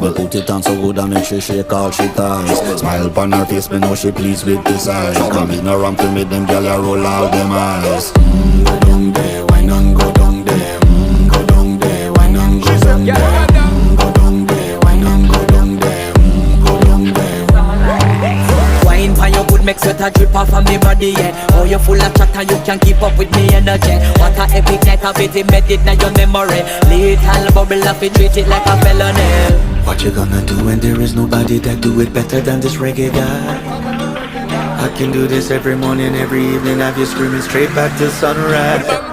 Well, put it on so good and make she shake all she ties. Smile upon her face, me know she pleased with this eyes. Come in around to me, them gyal a roll out them eyes. Go down there, why not go down there? Go down there, why not go down there? Go down there, why not go down there? Go down there. Wine pan your good, make sweat a drip off of me body, yeah. Oh, you full of chatter, you can't keep up with me energy. What a epic night of it, made it now your memory. Little bubble of it, treat it like a felony. What you gonna do when there is nobody that do it better than this reggae guy? I can do this every morning, every evening, have you screaming straight back to sunrise.